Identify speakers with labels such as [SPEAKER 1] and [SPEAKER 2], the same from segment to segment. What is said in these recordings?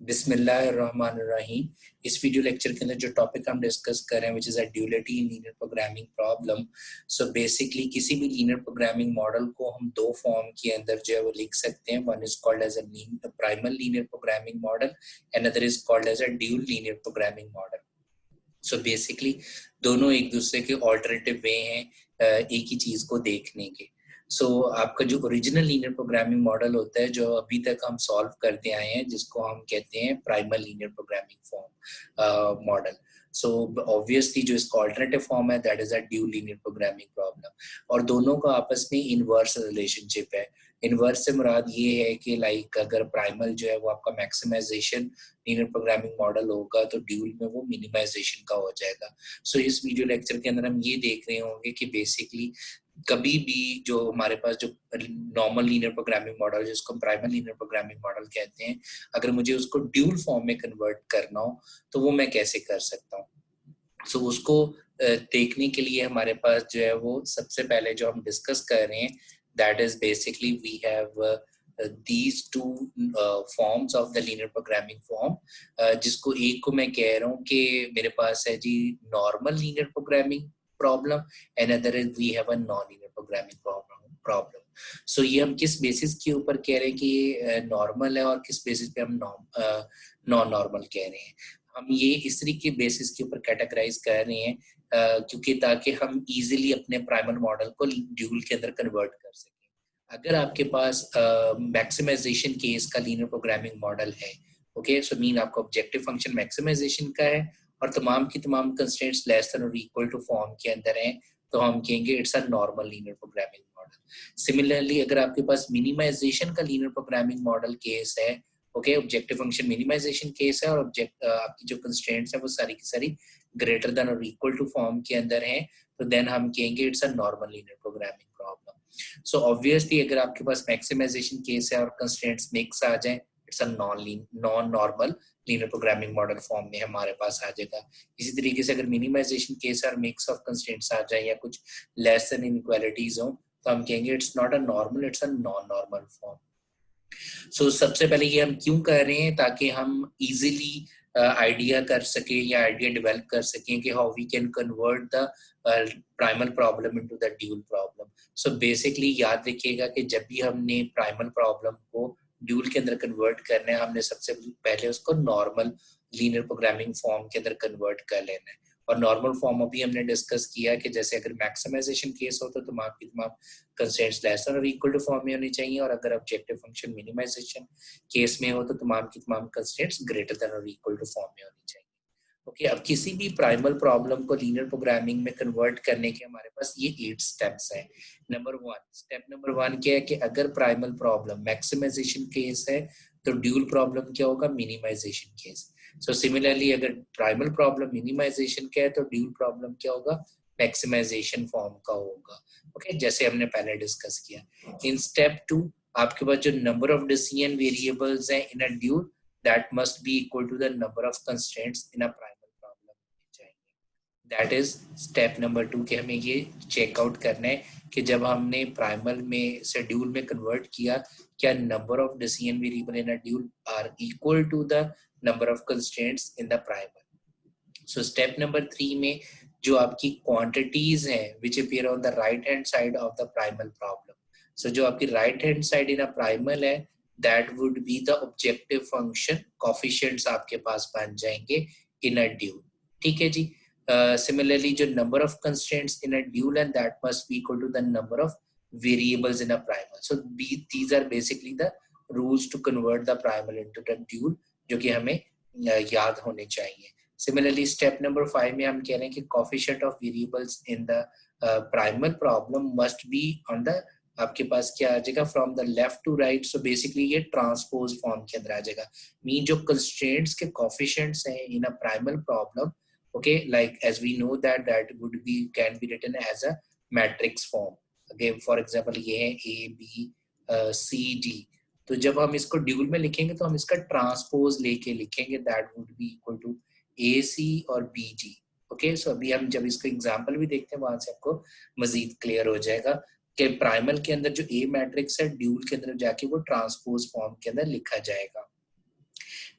[SPEAKER 1] बिस्मिल्लाहिर्रहमानिर्रहीम। इस video lecture के अंदर जो टॉपिक हम डिस्कस कर रहे हैं which is a duality in linear programming problem. So basically किसी भी लीनियर प्रोग्रामिंग मॉडल को हम दो फॉर्म के अंदर जो है वो लिख सकते हैं। One is called as a primal linear programming model, another is called as a dual linear programming model. So basically दोनों एक दूसरे के ऑल्टरनेटिव वे हैं एक ही चीज को देखने के। सो आपका जो ओरिजिनल लीनियर प्रोग्रामिंग मॉडल होता है जो अभी तक हम सॉल्व करते आए हैं, जिसको हम कहते हैं primal linear programming form model. So obviously जो इसका ऑल्टरनेटिव फॉर्म है that is a dual linear programming problem, और दोनों का आपस में इनवर्स रिलेशनशिप है। इनवर्स से मुराद ये है कि लाइक अगर प्राइमल जो है वो आपका मैक्सिमाइजेशन लीनियर प्रोग्रामिंग मॉडल होगा तो ड्यूल में वो मिनिमाइजेशन का हो जाएगा। सो इस वीडियो लेक्चर के अंदर हम ये देख रहे होंगे कि बेसिकली कभी भी जो हमारे पास जो नॉर्मल लीनियर प्रोग्रामिंग मॉडल जिसको हम प्राइमल लीनियर प्रोग्रामिंग मॉडल कहते हैं, अगर मुझे उसको ड्यूल फॉर्म में कन्वर्ट करना हो तो वो मैं कैसे कर सकता हूँ। सो उसको देखने के लिए हमारे पास जो है वो सबसे पहले जो हम डिस्कस कर रहे हैं that is basically we have these two forms of the linear programming form, जिसको एक को मैं कह रहा हूँ कि मेरे पास है जी normal linear programming problem, and other is we have a non linear programming problem. So ये हम किस बेसिस के ऊपर कह रहे हैं कि ये नॉर्मल है और किस बेसिस पे हम नॉन नॉर्मल कह रहे हैं। हम ये इस तरीके के बेसिस के ऊपर कैटेगराइज कर रहे हैं क्योंकि ताकि हम इजीली अपने प्राइमल मॉडल को ड्यूल के अंदर कन्वर्ट कर सकें। अगर आपके पास मैक्सिमाइजेशन केस का लीनियर प्रोग्रामिंग मॉडल है, ओके, सो मीन आपका ऑब्जेक्टिव फंक्शन मैक्सिमाइजेशन का है और तमाम की तमाम कंस्ट्रेंट्स लेस देन और इक्वल टू फॉर्म के अंदर हैं, तो हम कहेंगे it's a normal linear programming model. Similarly अगर आपके पास मिनिमाइजेशन का लीनियर प्रोग्रामिंग मॉडल केस है, okay, objective function minimisation case है और आपकी जो कंस्ट्रेंट्स है वो सारी की सारी ग्रेटर देन और इक्वल टू फॉर्म के अंदर हैं, तो देन हम कहेंगे it's a normal linear programming problem. So obviously अगर आपके पास मैक्सिमाइजेशन केस है और कंस्ट्रेंट्स मिक्स आ जाए, it's a non normal linear programming model form में हमारे पास आ जाएगा। इसी तरीके से अगर मिनिमाइजेशन केस और मिक्स ऑफ कंस्ट्रेंट्स आ जाए या कुछ लेस देन इनइक्वालिटीज हो, तो हम कहेंगे it's not a normal, it's a non normal form. So सबसे पहले ये हम क्यों कर रहे हैं, ताकि हम इजीली आइडिया कर सके या आइडिया डेवलप कर सकें कि how we can convert the primal problem into the dual problem. So basically याद रखिएगा कि जब भी हमने प्राइमल प्रॉब्लम को ड्यूल के अंदर कन्वर्ट करना है, हमने सबसे पहले उसको नॉर्मल लीनियर प्रोग्रामिंग फॉर्म के अंदर कन्वर्ट कर लेना है। और नॉर्मल फॉर्म अभी हमने डिस्कस किया कि जैसे अगर मैक्सिमाइजेशन केस हो तो तमाम की तमाम कंस्ट्रेंट्स लेस देन और इक्वल टू फॉर्म में होनी चाहिए, और अगर ऑब्जेक्टिव फंक्शन मिनिमाइजेशन केस में हो तो तमाम की तमाम कंस्ट्रेंट्स ग्रेटर देन और इक्वल टू फॉर्म में होनी चाहिए। ओके, अब किसी भी प्राइमल प्रॉब्लम को लीनियर प्रोग्रामिंग में कन्वर्ट करने के हमारे पास ये 8 स्टेप्स हैं। स्टेप नंबर 1 क्या है कि अगर प्राइमल प्रॉब्लम मैक्सिमाइजेशन केस है तो ड्यूल प्रॉब्लम क्या होगा, मिनिमाइजेशन केस। सो सिमिलरली अगर प्राइमल प्रॉब्लम मिनिमाइजेशन का है तो ड्यूल प्रॉब्लम क्या होगा, मैक्सिमाइजेशन फॉर्म का होगा। ओके, जैसे हमने पहले डिस्कस किया। इन स्टेप 2 आपके पास जो नंबर ऑफ डिसीजन वेरिएबल्स हैं in a dual that must be equal to the number of constraints in a primal problem। That is step number 2 कि हमें ये चेकआउट करना है कि जब हमने प्राइमल में से ड्यूल में कन्वर्ट किया, क्या number of decision variable in a dual are equal to the number of constraints in the primal. So step number 3 में जो आपकी क्वांटिटीज हैं which appear on the right hand side of the primal problem, so जो आपकी right hand side in a primal है that would be the objective function coefficients आपके पास बन जाएंगे in a dual। ठीक है जी। Similarly जो number of constraints in a dual and that must be equal to the number of variables in a primal। So these are basically the rules to convert the primal into the dual, जो कि हमें याद होने चाहिए। Similarly step number 5 में हम कह रहे हैं कि coefficient of variables in the primal problem must be on the आपके पास क्या आ जाएगा, from the left to right. So basically ये ट्रांसपोज फॉर्म के अंदर आ जाएगा। मीन जो कंस्ट्रेंट्स के कोफिशिएंट्स हैं in a primal problem, okay, like as we know that would be can be written as a matrix form. Again for example ये है A B C D, तो जब हम इसको ड्यूल में लिखेंगे तो हम इसका ट्रांसपोज लेके लिखेंगे, that would be equal to A C और बी डी। ओके, सो अभी हम जब इसको एग्जाम्पल भी देखते हैं वहां से आपको मजीद क्लियर हो जाएगा कि प्राइमल के अंदर जो ए मैट्रिक्स है ड्यूल के अंदर जाके वो ट्रांसपोज फॉर्म के अंदर लिखा जाएगा।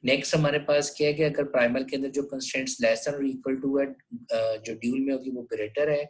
[SPEAKER 1] नेक्स्ट हमारे पास क्या है कि अगर प्राइमल के अंदर जो कंस्ट्रेंट्स लेस देन और इक्वल टू है, जो ड्यूल में होगी वो ग्रेटर है,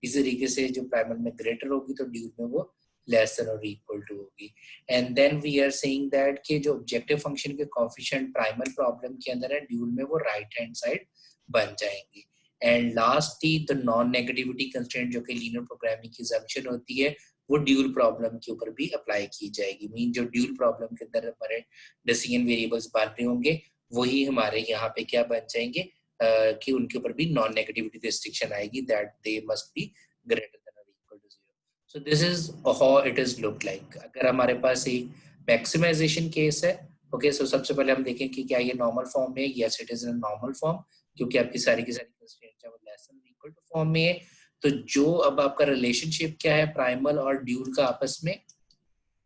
[SPEAKER 1] इसी तरीके से जो प्राइमल में ग्रेटर होगी तो ड्यूल में वो लेस देन और इक्वल टू होगी। And then we are saying that कि जो ऑब्जेक्टिव फंक्शन के कोएफिशिएंट प्राइमल प्रॉब्लम के अंदर है, ड्यूल में वो राइट हैंड साइड बन जाएंगे। And lastly the non negativity constraint जो कि लीनियर प्रोग्रामिंग की assumption होती है, वो ड्यूल प्रॉब्लम के ऊपर भी अप्लाई की जाएगी। मीन जो ड्यूल प्रॉब्लम के अंदर हमारे डिसीजन वेरिएबल्स बन रहे होंगे वही हमारे यहाँ पे क्या बन जाएंगे कि उनके ऊपर भी नॉन नेगेटिविटी रिस्ट्रिक्शन आएगी, that they must be greater than और equal to 0। So this is how it is look like. अगर हमारे पास एक मैक्सिमाइजेशन केस है, ओके, सो सबसे पहले हम देखें कि क्या ये नॉर्मल फॉर्म में है। Yes, it is in normal form, क्योंकि आपकी सारी की सारी कंस्ट्रेंट्स है वो less than equal to form में है। तो जो अब आपका रिलेशनशिप क्या है प्राइमल और ड्यूल का आपस में,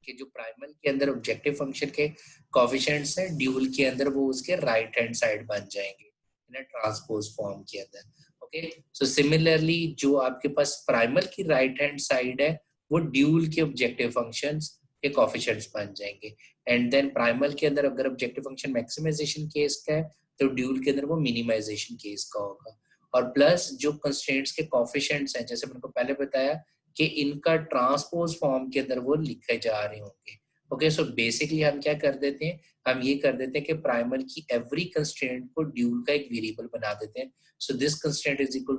[SPEAKER 1] कि जो प्राइमल के अंदर ऑब्जेक्टिव फंक्शन के कोएफिशिएंट्स हैं, ड्यूल के अंदर वो उसके राइट हैंड साइड बन जाएंगे इन अ ट्रांसपोज फॉर्म के अंदर। ओके, सो सिमिलरली जो आपके पास प्राइमल की राइट हैंड साइड है वो ड्यूल के ऑब्जेक्टिव फंक्शंस के कोएफिशिएंट्स बन जाएंगे। एंड देन प्राइमल के अंदर अगर ऑब्जेक्टिव फंक्शन मैक्सिमाइजेशन केस का है तो ड्यूल के अंदर वो मिनिमाइजेशन केस का होगा। और प्लस जो कंस्ट्रेंट्स के कोएफिशिएंट्स हैं, जैसे मैंने को पहले बताया कि इनका ट्रांसपोज फॉर्म के अंदर वो लिखे जा रहे होंगे। ओके, सो बेसिकली हम क्या कर देते हैं, हम ये कर देते हैं कि प्राइमल की एवरी कंस्ट्रेंट को ड्यूल का एक वेरिएबल बना देते हैं। So this constraint is equal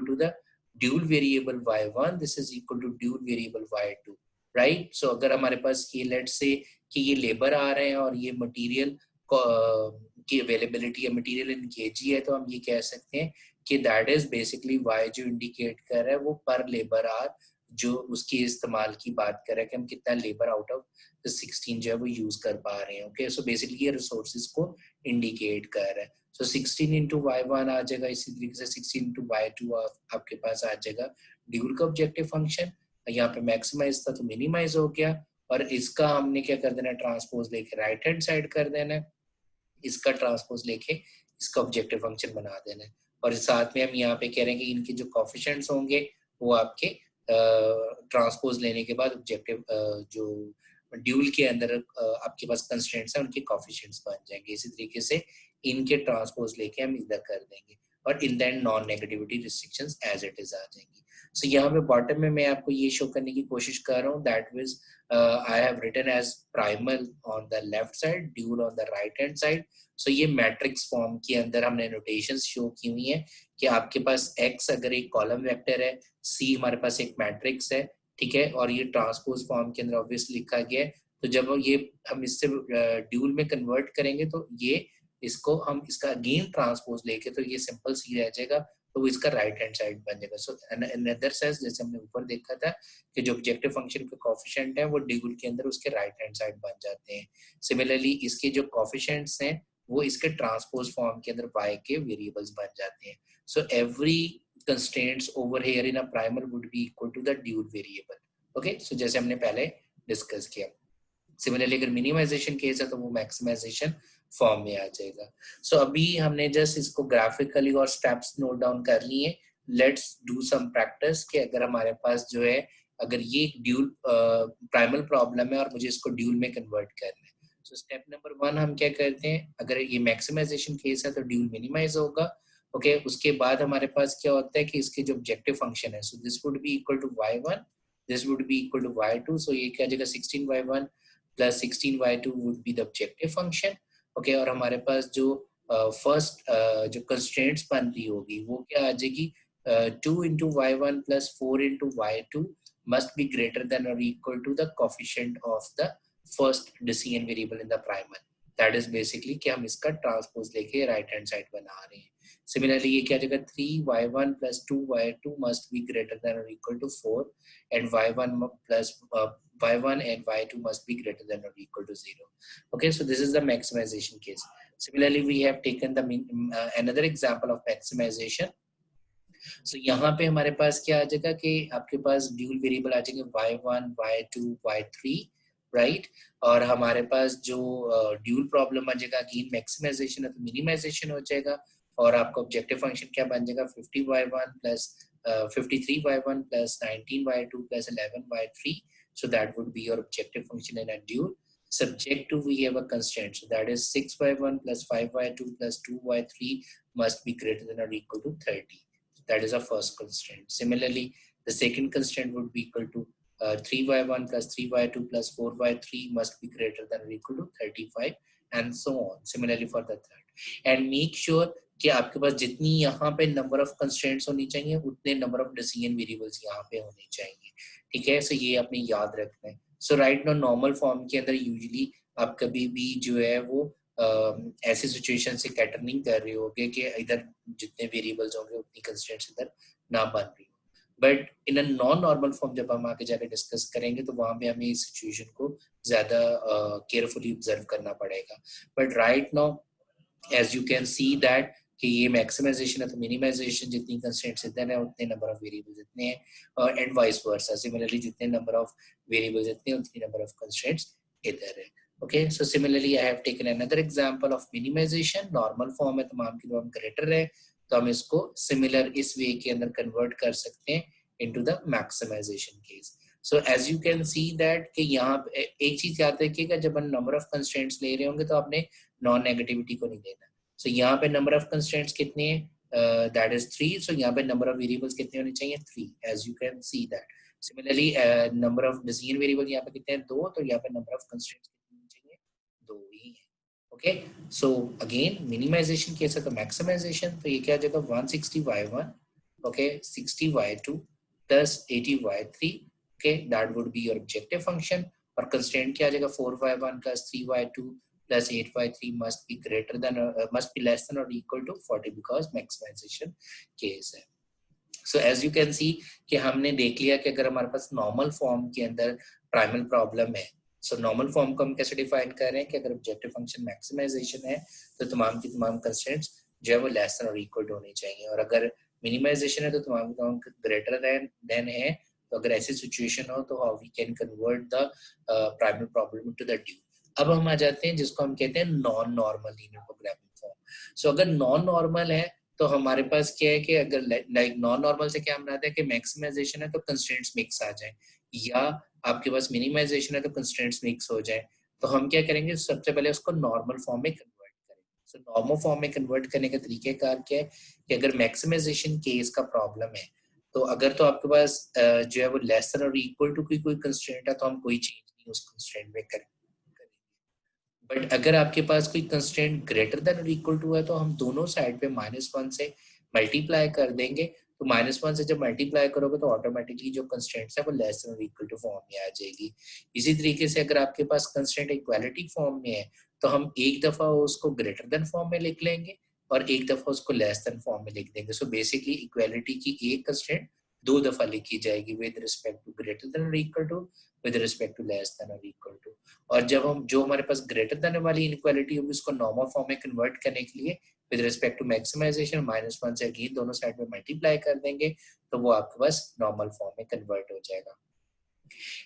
[SPEAKER 1] to the dual variable y1, this is equal to dual variable y2, right. So अगर हमारे पास ये लेट्स से कि ये लेबर आ रहे हैं और ये मटेरियल की अवेलेबिलिटी है, मटेरियल इन केजी है, तो हम ये कह सकते हैं कि दैट इज बेसिकली वाई जो इंडिकेट कर रहा है वो पर लेबर आर जो उसकी इस्तेमाल की बात कर रहा है कि हम कितना लेबर आउट ऑफ द 16 जो है वो यूज कर पा रहे हैं। ओके, सो बेसिकली ये रिसोर्सेज को इंडिकेट कर रहा है। सो 16 इंटू y1 आ जाएगा, इसी तरीके से 16 इंटू y2 आपके पास आ जाएगा ड्यूल का ऑब्जेक्टिव फंक्शन। यहाँ पे मैक्सिमाइज था तो मिनिमाइज हो गया, और इसका हमने क्या कर देना, ट्रांसपोज लेके राइट हैंड साइड कर देना है, इसका ट्रांसपोज लेके इसका ऑब्जेक्टिव फंक्शन बना देना है। और साथ में हम यहाँ पे कह रहे हैं कि इनके जो कोएफिशिएंट्स होंगे वो आपके ट्रांसपोज लेने के बाद ऑब्जेक्टिव जो ड्यूल के अंदर आपके पास कंस्ट्रेंट्स हैं उनके कोएफिशिएंट्स बन जाएंगे। इसी तरीके से इनके ट्रांसपोज लेके हम इधर कर देंगे और इन then non negativity restrictions as it is आ जाएंगी। सो यहाँ पे बॉटम में मैं आपको ये शो करने की कोशिश कर रहा हूँ, that means I have written as primal on the left side, dual on the right hand side. So ये मैट्रिक्स फॉर्म के अंदर हमने नोटेशंस शो की हुई है कि आपके पास x अगर एक कॉलम वेक्टर है, c हमारे पास एक मैट्रिक्स है, ठीक है, और ये ट्रांसपोज फॉर्म के अंदर ऑब्वियसली लिखा गया है। तो जब ये हम इससे ड्यूल में कन्वर्ट करेंगे तो ये इसको हम इसका अगेन ट्रांसपोज लेके तो ये सिंपल सी रह जाएगा, तो इसका राइट हैंड साइड बन जाएगा। सो इन अदर सेंस जैसे हमने ऊपर देखा था कि जो ऑब्जेक्टिव फंक्शन के कोएफिशिएंट है वो ड्यूल के अंदर उसके राइट हैंड साइड बन जाते हैं। सिमिलरली इसके जो कोएफिशिएंट्स हैं वो इसके ट्रांसपोज फॉर्म के अंदर y के वेरिएबल्स बन जाते हैं। So every constraints over here in a primal would be equal to the dual variable. Okay, so जैसे हमने पहले डिस्कस किया। सिमिलरली अगर मिनिमाइजेशन केस है तो वो मैक्सिमाइजेशन फॉर्म में आ जाएगा। सो अभी हमने जस्ट इसको ग्राफिकली और स्टेप्स नोट डाउन कर लिए। लेट्स डू सम प्रैक्टिस कि अगर हमारे पास जो है अगर ये ड्यूल प्राइमल प्रॉब्लम है और मुझे इसको ड्यूल में कन्वर्ट करना है, सो स्टेप नंबर 1 हम क्या करते हैं, अगर ये मैक्सिमाइजेशन केस है तो ड्यूल मिनिमाइज होगा। ओके, उसके बाद हमारे पास क्या होता है कि इसके जो ऑब्जेक्टिव फंक्शन है, so this would be equal to y1, this would be equal to y2। So ये क्या आ जाएगा, 16y1 plus 16y2 would be the objective function. Okay, और हमारे पास जो फर्स्ट जो कंस्ट्रेंट्स बन रही होगी वो क्या आ जाएगी, 2 into y1 plus 4 into y2 must be greater than or equal to the coefficient of the first decision variable in the primal. That is basically कि हम इसका ट्रांसपोज लेके राइट हैंड साइड बना रहे हैं। सिमिलरली ये क्या आ जाएगा, 3y1 plus 2y2 must be greater than or equal to 4 and y1 plus y1 and y2 must be greater than or equal to 0. Okay, so this is the maximization case. Similarly, we have taken the another example of maximization. So यहाँ पे हमारे पास क्या आ जाएगा कि आपके पास dual variable आ जाएंगे y1, y2, y3, right. और हमारे पास जो ड्यूल प्रॉब्लम आ जाएगा अगेन मैक्सिमाइजेशन है तो मिनिमाइजेशन हो जाएगा, और आपका ऑब्जेक्टिव फंक्शन क्या बन जाएगा, 50y1 plus 53y1 plus 19y2 plus 11y3. So that would be your objective function in a dual. subject to we have a constraint, so that is 6y1 plus 5y2 plus 2y3 must be greater than or equal to 30. That is our first constraint. Similarly, the second constraint would be equal to 3y1 plus 3y2 plus 4y3 must be greater than or equal to 35, and so on. Similarly for the third. And make sure कि आपके पास जितनी यहाँ पे number of constraints होनी चाहिए उतने number of decision variables यहाँ पे होने चाहिए, ठीक है। सो ये अपने याद रखना है। सो राइट नो नॉर्मल फॉर्म के अंदर यूजुअली आप कभी भी जो है वो ऐसी सिचुएशन से कैटर नहीं कर रहे होगे कि इधर जितने वेरिएबल्स होंगे उतनी कंस्ट्रेंट्स इधर ना बन रही हो, but in a non normal form जब हम आगे जाकर डिस्कस करेंगे तो वहां पे हमें इस सिचुएशन को ज्यादा केयरफुली ऑब्जर्व करना पड़ेगा। But right now as you can see that कि ये मैक्सिमाइजेशन है तो मिनिमाइजेशन जितनी कंस्ट्रेंट्स इतने हैं उतने नंबर ऑफ वेरिएबल्स इतने हैं, और एंड वाइस वर्सा सिमिलरली जितने नंबर ऑफ वेरिएबल्स इतने उतनी नंबर ऑफ कंस्ट्रेंट्स इधर है। Okay, so similarly I have taken another example of minimisation. Normal form है तमाम की तमाम ग्रेटर है, तो हम इसको सिमिलर इस वे के अंदर कन्वर्ट कर सकते हैं into the maximisation case. So as you can see that कि यहाँ पे एक चीज याद रखिएगा, जब हम नंबर ऑफ कंस्ट्रेंट्स ले रहे होंगे तो आपने नॉन नेगेटिविटी को नहीं लेना। सो यहाँ पे नंबर ऑफ कंस्ट्रेंट्स कितने हैं, दैट इज 3। सो यहाँ पे नंबर ऑफ वेरिएबल्स कितने होने चाहिए, 3, as you can see that. Similarly number of decision variable यहाँ पे कितने हैं, 2, तो यहाँ पे नंबर ऑफ कंस्ट्रेंट्स कितने होने चाहिए, 2 ही है। Okay, so again minimisation case है तो मैक्सिमाइजेशन, तो ये क्या आ जाएगा 160y1 okay 60y2 plus 80y3 okay that would be your objective function, और कंस्ट्रेंट क्या आ जाएगा 4y1 plus 3y2 plus 8y3 must be greater than must be less than or equal to 40 because maximization case है। So as you can see कि हमने देख लिया कि अगर हमारे पास नॉर्मल फॉर्म के अंदर प्राइमल प्रॉब्लम है, सो नॉर्मल फॉर्म को हम कैसे डिफाइन कर रहे हैं कि अगर ऑब्जेक्टिव फंक्शन मैक्सिमाइजेशन है तो तमाम की तमाम कंस्ट्रेंट्स जो है वो लेस देन और इक्वल होनी चाहिए, और अगर मिनिमाइजेशन है तो तमाम की तमाम ग्रेटर देन है। तो अगर ऐसी सिचुएशन हो तो how we can convert the primal problem to the dual. अब हम आ जाते हैं जिसको हम कहते हैं non normal linear programming form. So अगर नॉन नॉर्मल है तो हमारे पास क्या है कि अगर लाइक नॉन नॉर्मल से क्या हम बनाते हैं कि मैक्सिमाइजेशन है तो कंस्ट्रेंट्स मिक्स आ जाए, या आपके पास मिनिमाइजेशन है तो कंस्ट्रेंट्स मिक्स हो जाए, तो हम क्या करेंगे सबसे पहले उसको नॉर्मल फॉर्म में कन्वर्ट करेंगे। सो नॉर्मल फॉर्म में कन्वर्ट करने का तरीकेकार क्या है कि अगर मैक्सिमाइजेशन केस का प्रॉब्लम है तो अगर तो आपके पास जो है वो लेस देन और इक्वल टू कोई कंस्ट्रेंट है तो हम कोई चेंज नहीं उस कंस्ट्रेंट में करेंगे। बट अगर आपके पास कोई कंस्ट्रेंट ग्रेटर देन और इक्वल टू है तो हम दोनों साइड पे -1 से मल्टीप्लाई कर देंगे। तो -1 से जब मल्टीप्लाई करोगे तो ऑटोमेटिकली जो कंस्ट्रेंट्स है वो लेस देन और इक्वल टू फॉर्म में आ जाएगी। इसी तरीके से अगर आपके पास कंस्ट्रेंट इक्वालिटी फॉर्म में है तो हम एक दफा उसको ग्रेटर देन फॉर्म में लिख लेंगे और एक दफा उसको लेस देन फॉर्म में लिख देंगे। सो बेसिकली इक्वालिटी की एक कंस्ट्रेंट 2 दफा लिखी जाएगी with respect to greater than और equal to, with respect to less than और इक्वल टू। और जब हम जो हमारे पास ग्रेटर देन वाली इनक्वालिटी होगी उसको नॉर्मल फॉर्म में कन्वर्ट करने के लिए विद रिस्पेक्ट टू मैक्सिमाइजेशन -1 से अगेन दोनों साइड में मल्टीप्लाई कर देंगे तो वो आपके पास नॉर्मल फॉर्म में कन्वर्ट हो जाएगा।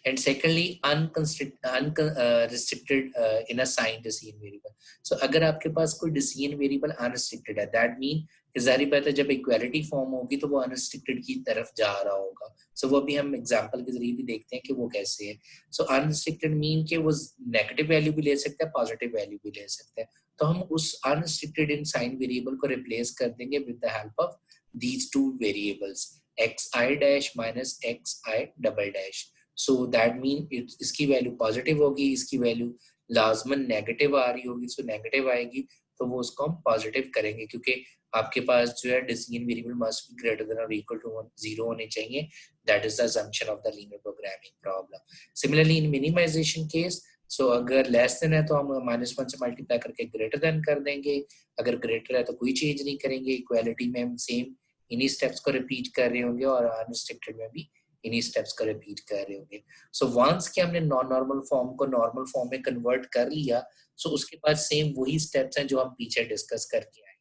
[SPEAKER 1] And secondly, unrestricted in a signed decision variable. So अगर आपके पास कोई decision variable unrestricted है, that mean जाहिर बात है जब इक्वालिटी फॉर्म होगी तो वो अनरिस्ट्रिक्टेड की तरफ जा रहा होगा। सो वो भी हम एग्जांपल के जरिए भी देखते हैं कि वो कैसे है। सो अनरिस्ट्रिक्टेड मीन कि वो नेगेटिव वैल्यू भी ले सकता है, पॉजिटिव वैल्यू भी ले सकता है। तो हम उस अनरिस्ट्रिक्टेड इन साइन वेरिएबल को रिप्लेस कर देंगे with the help of these two variables xi dash minus xi double dash. So that mean इसकी वैल्यू पॉजिटिव होगी, इसकी वैल्यू लाजमन नेगेटिव आ रही होगी। सो नेगेटिव आएगी तो वो उसको हम पॉजिटिव करेंगे क्योंकि आपके पास जो है decision variable must be greater than और इक्वल टू 0 होने चाहिए। That is the assumption of the linear programming problem. Similarly in minimization case, so अगर लेस देन है तो हम -1 से मल्टीप्लाई करके ग्रेटर देन कर देंगे, अगर ग्रेटर है तो कोई चेंज नहीं करेंगे। इक्वालिटी में हम सेम इन्हीं स्टेप्स को रिपीट कर रहे होंगे और अनरिस्ट्रिक्टेड में भी इन्हीं स्टेप्स को रिपीट कर रहे होंगे। सो वंस कि हमने नॉन नॉर्मल फॉर्म को नॉर्मल फॉर्म में कन्वर्ट कर लिया, सो उसके बाद सेम वही स्टेप्स हैं जो हम पीछे डिस्कस करके आए।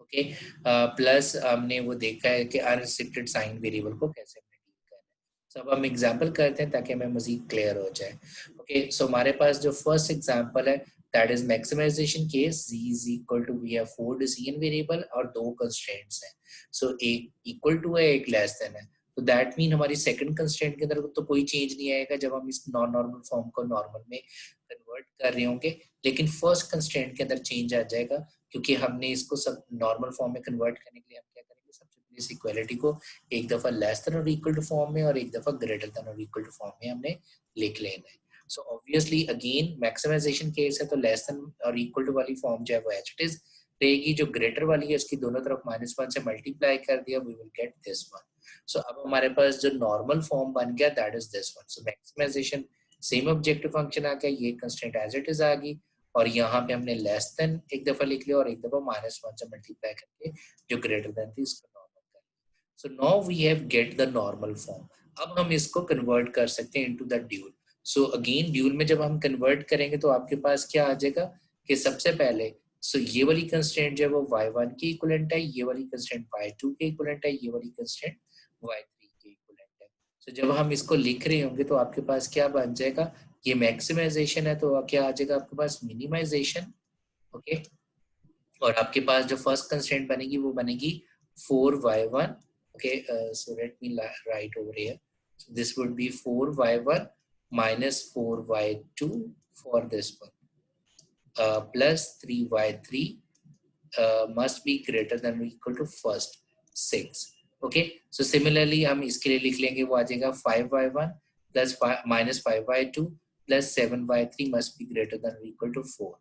[SPEAKER 1] ओके, प्लस हमने वो देखा है कि अनरिस्ट्रिक्टेड साइन वेरिएबल को कैसे डील करना है। सो अब हम एग्जांपल करते हैं ताकि हमें मजीद क्लियर हो जाए। ओके, सो हमारे पास जो फर्स्ट एग्जांपल है that is maximisation case. z is equal to we have 4 decision variable और 2 कंस्ट्रेंट्स हैं। सो एक इक्वल टू है, एक लेस देन है। तो दैट मीन हमारी सेकंड कंस्ट्रेंट के अंदर तो कोई चेंज नहीं आएगा जब हम इस नॉन नॉर्मल फॉर्म को नॉर्मल में कन्वर्ट कर रहे होंगे, लेकिन फर्स्ट कंस्ट्रेंट के अंदर चेंज आ जाएगा क्योंकि हमने इसको सब नॉर्मल फॉर्म में कन्वर्ट करने के लिए हम क्या करेंगे, सबसे पहले इस इक्वालिटी को एक दफा लेस देन और इक्वल टू फॉर्म में और एक दफा ग्रेटर देन और इक्वल टू फॉर्म में हमने लिख लेना है। So obviously again maximisation case है तो लेस देन और इक्वल टू वाली फॉर्म जो है वो एज इट इज रहेगी, जो ग्रेटर वाली है उसकी दोनों तरफ -1 से मल्टीप्लाई कर दिया, we will get this one. So अब हमारे पास जो नॉर्मल फॉर्म बन गया that is this one. So maximization same objective function आ गया, ये कंस्ट्रेंट एज इट इज आ गई और यहाँ पे हमने लेस देन एक दफा लिख लिया और एक दफा -1 से मल्टीप्लाई करके जो ग्रेटर देन थी इसको नॉर्मल कर लिया। So now we have get the normal form. अब हम इसको कन्वर्ट कर सकते हैं into the dual. So again dual में जब हम कन्वर्ट करेंगे तो आपके पास क्या आ जाएगा कि सबसे पहले ये वाली कंस्ट्रेंट जो है वो y1 की इक्विवेलेंट है, ये वाली कंस्ट्रेंट y2 के इक्विवेलेंट है, ये वाली कंस्ट्रेंट y3 के इक्विवेलेंट है। जब हम इसको लिख रहे होंगे तो आपके पास क्या बन जाएगा, ये मैक्सिमाइजेशन है तो क्या आ जाएगा आपके पास मिनिमाइजेशन। ओके, और आपके पास जो फर्स्ट कंस्ट्रेंट बनेगी वो बनेगी 4y1। Okay, so let me right over here, so this would B 4y1 minus 4y2 for this one, plus 3y3 must be greater than or equal to first 6। Okay, so similarly हम इसके लिए लिख लेंगे, वो आ जाएगा 5y1 plus minus 5y2 plus 7y3 must be greater than or equal to 4।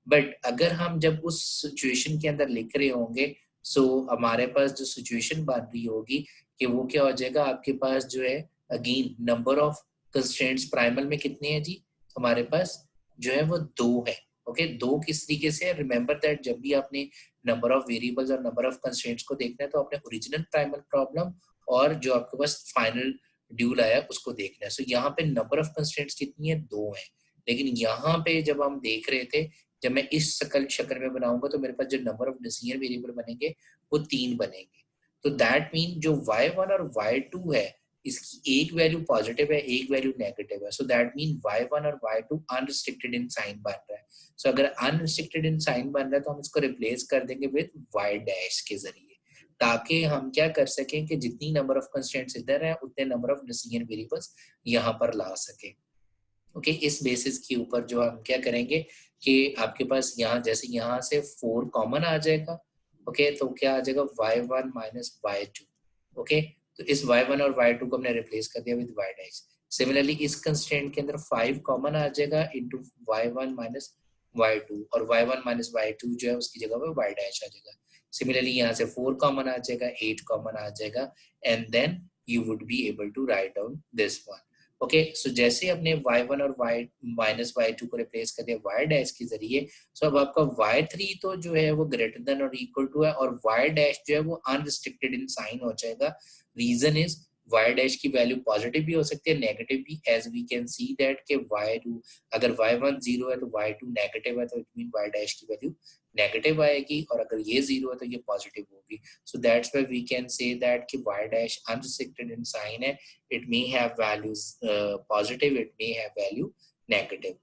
[SPEAKER 1] But अगर हम जब उस सिचुएशन के अंदर लिख रहे होंगे सो हमारे पास जो सिचुएशन बन रही होगी कि वो क्या हो जाएगा, आपके पास जो है again number of constraints primal में कितने हैं जी, हमारे पास जो है वो 2 है। ओके, 2 किस तरीके से, रिमेंबर दैट जब भी आपने नंबर ऑफ वेरिएबल्स और नंबर ऑफ कंस्ट्रेंट्स को देखना है तो आपने ओरिजिनल प्राइमल प्रॉब्लम और जो आपके पास फाइनल ड्यूल आया उसको देखना है। सो यहाँ पे नंबर ऑफ कंस्ट्रेंट्स कितनी है, 2 है, लेकिन यहाँ पे जब हम देख रहे थे, जब मैं इस शक्ल में बनाऊंगा तो मेरे पास जो नंबर ऑफ डिसीजन वेरिएबल बनेंगे वो 3 बनेंगे। तो दैट मीन जो y1 और y2 है इसकी एक वैल्यू पॉजिटिव है, एक वैल्यू नेगेटिव है। सो दैट मीन y1 और y2 अनरिस्ट्रिक्टेड इन साइन बन रहा है। सो अगर अनरिस्ट्रिक्टेड इन साइन बन रहा है तो हम इसको रिप्लेस कर देंगे विद y डैश के जरिए, ताकि हम क्या कर सकें कि जितनी नंबर ऑफ कंस्ट्रेंट्स इधर है उतने नंबर ऑफ डिसीजन वेरिएबल्स यहाँ पर ला सके। ओके, इस बेसिस के ऊपर जो हम क्या करेंगे कि आपके पास यहाँ जैसे यहाँ से 4 कॉमन आ जाएगा। ओके, तो क्या आ जाएगा y1 माइनस y2। ओके, तो इस y1 और y2 को हमने रिप्लेस कर दिया विद y डैश। सिमिलरली इस कंस्ट्रेंट के अंदर 5 कॉमन आ जाएगा इनटू y1 माइनस y2 और y1 माइनस y2 जो है उसकी जगह पे y डैश आ जाएगा। सिमिलरली यहाँ से 4 कॉमन आ जाएगा, 8 कॉमन आ जाएगा and then you would be able to write down this one. Okay, so जैसे हमने y1 और y माइनस y2 को रिप्लेस कर दिया y डैश के जरिए, सो अब आपका y3 तो जो है वो ग्रेटर देन और इक्वल टू है और y डैश जो है वो अनरिस्ट्रिक्टेड इन साइन हो जाएगा। रीजन इज y डैश की वैल्यू पॉजिटिव भी हो सकती है, नेगेटिव भी, as we can see that के y2 अगर y1 0 है तो y2 नेगेटिव है, तो इट मीन y डैश की वैल्यू नेगेटिव आएगी और अगर ये 0 है तो ये पॉजिटिव होगी। So that's why we can say that कि y dash unrestricted in sign है, it may have values positive, it may have value negative।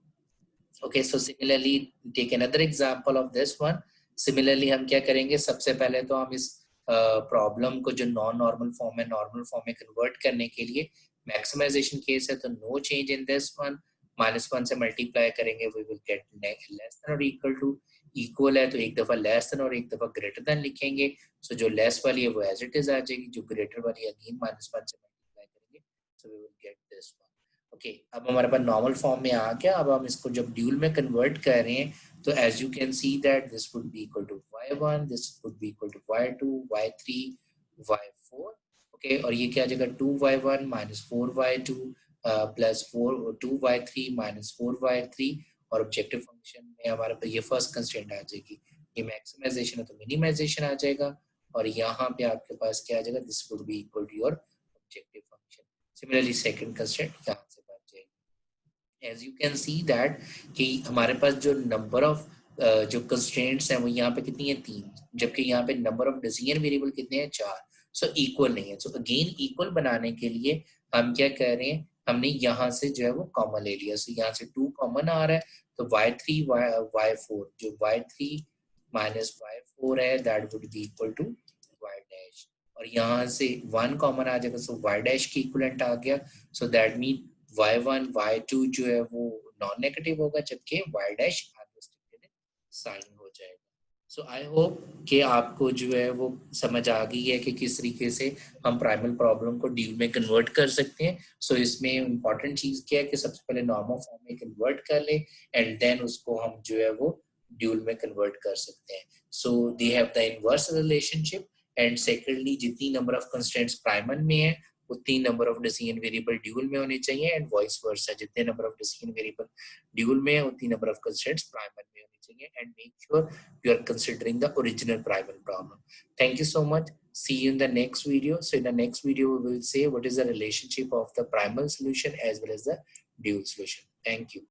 [SPEAKER 1] Okay, so similarly take another example of this one। Similarly हम क्या करेंगे, सबसे पहले तो हम इस प्रॉब्लम को जो नॉन नॉर्मल फॉर्म है नॉर्मल फॉर्म में कन्वर्ट करने के लिए मैक्सिमाइजेशन केस है तो no change in this one, -1 से मल्टीप्लाई करेंगे we will get less than और इक्वल टू, इक्वल है तो एक दफा लेस देन और एक दफा ग्रेटर देन लिखेंगे। सो जो लेस वाली है वो एज इट इज आ जाएगी, जो ग्रेटर वाली है अगेन -1 से मल्टीप्लाई करेंगे, so we will get this one. Okay, अब हमारे पास नॉर्मल फॉर्म में आ गया। अब हम इसको जब ड्यूल में कन्वर्ट कर रहे हैं तो as you can see that this would be equal to y1, this would be equal to y2, y3, y4। Okay, और ये क्या आ जाएगा 2y1 minus 4y2 plus 2y3 minus 4y3 और ऑब्जेक्टिव फंक्शन में हमारे पास ये फर्स्ट कंस्ट्रेंट आ जाएगी, ये मैक्सिमाइजेशन है तो मिनिमाइजेशन आ जाएगा और यहाँ पे आपके पास क्या आ जाएगा, this would be equal to your objective function. Similarly second constraint यहाँ से बन जाएगी। As you can see that कि हमारे पास जो नंबर ऑफ जो कंस्ट्रेंट्स हैं वो यहाँ पे कितनी है 3, जबकि यहाँ पे नंबर ऑफ डिसीजन वेरिएबल कितने हैं 4। सो इक्वल नहीं है। सो अगेन इक्वल बनाने के लिए हम क्या कर रहे हैं, हमने यहाँ से जो है वो कॉमन ले लिया। सो यहाँ से 2 कॉमन आ रहा है तो y3 y4 जो y3 माइनस y4 है that would be equal to y dash. और यहाँ से 1 कॉमन आ जाएगा, सो y डैश की इक्विवेलेंट आ गया, so that mean y1 y2 जो है वो नॉन नेगेटिव होगा, जबकि y डैश अनरिस्ट्रिक्टेड साइन हो जाएगा। सो आई होप कि आपको जो है वो समझ आ गई है कि किस तरीके से हम प्राइमल प्रॉब्लम को ड्यूल में कन्वर्ट कर सकते हैं। सो इसमें इम्पॉर्टेंट चीज क्या है कि सबसे पहले नॉर्मल फॉर्म में कन्वर्ट कर ले एंड देन उसको हम जो है वो ड्यूल में कन्वर्ट कर सकते हैं। So they have the inverse relationship and secondly जितनी नंबर ऑफ कंस्ट्रेंट्स प्राइमल में है उतनी number of decision variable dual में होने चाहिए एंड वॉइस वर्सा, जितने number of decision variable dual में है उतनी नंबर ऑफ कंस्ट्रेंट्स प्राइमल में होनी चाहिए and make sure you are considering the original primal problem. Thank you so much. See you in the next video. So in the next video, we will say what is the relationship of the primal solution as well as the dual solution. Thank you.